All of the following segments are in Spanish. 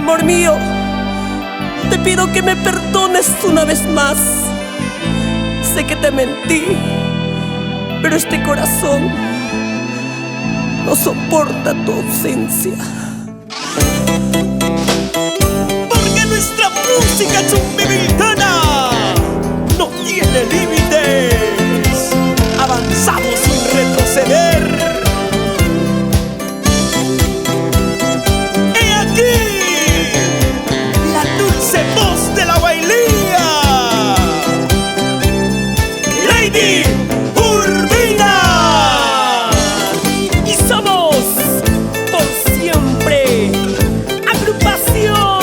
Amor mío, te pido que me perdones una vez más. Sé que te mentí, pero este corazón no soporta tu ausencia. Porque nuestra música chumbivilcana no tiene límites. Avanzamos sin retroceder. He aquí la dulce voz de la bailía, Lady Urbina. Y somos por siempre agrupación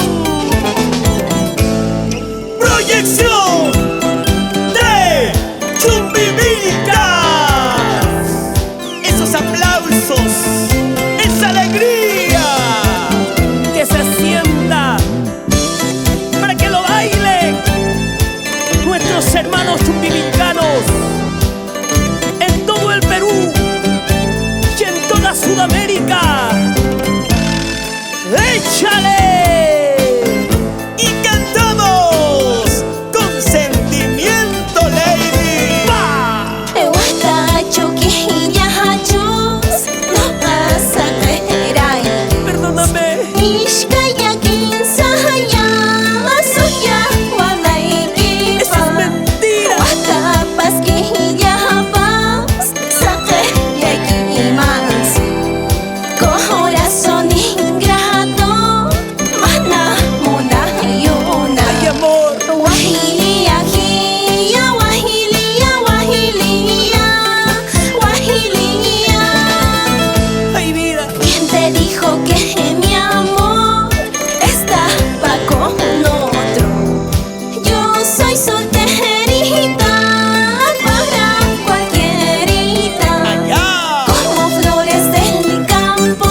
Proyección de Chumbivilcas. Esos aplausos, esa alegría, que se sienta para que lo bailen nuestros hermanos chumbivilcanos en todo el Perú y en toda Sudamérica. ¡Échale! y cantamos con sentimiento, Lady. ¡Pa! Perdóname. Eso es mentira. Corazón ingrato, mana muna yuna. Ay, amor. Wahilia, hiya, wahilia, wahilia, wahilia. Ay, vida. ¿Quién te dijo que mi amor estaba con otro? Yo soy solterita para cualquierita. Allá. Como flores del campo,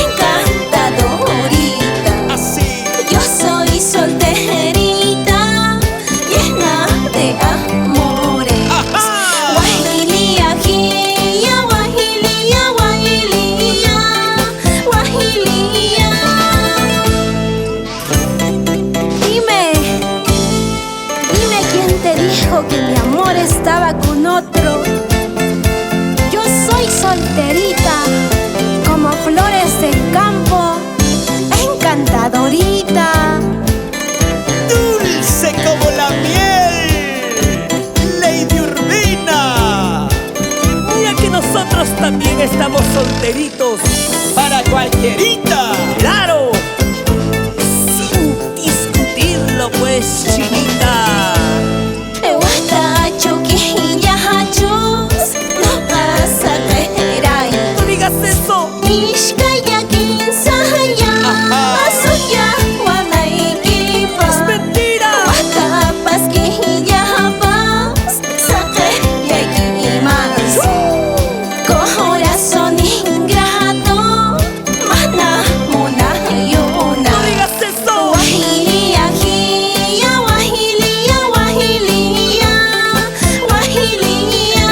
encantadorita. Así. Yo soy solterita, llena de amores. Ajá. Wahilia, hiya, wahilia, wahilia, wahilia. Dime quién te dijo que mi amor estaba con otro. Yo soy solterita, como flores del campo, encantadorita. Dulce como la miel, Lady Urbina. Mira que nosotros también estamos solteritos. Para cualquierita. ¡Claro! Sin discutirlo, pues, chinita. No digas eso. Es mentira. Corazón ingrato, mana muna yuna. No digas eso. Wahilia, hiya, wahilia, wahilia, wahilia.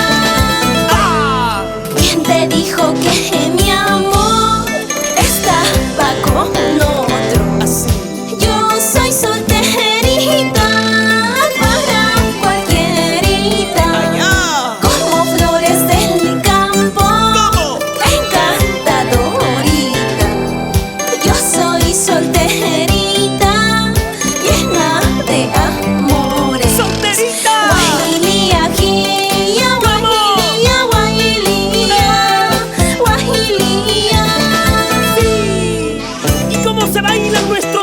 ¡Ah! ¿Quién te dijo que mi amor estaba con otro? Así. Yo soy solterita para cualquierita. Allá. Como flores del campo, ¿Cómo? encantadorita. Yo soy solterita, llena de amores. ¡Solterita! Wahilia, hiya, wahilia, wahilia, wahilia. Sí. ¿Y cómo se baila nuestro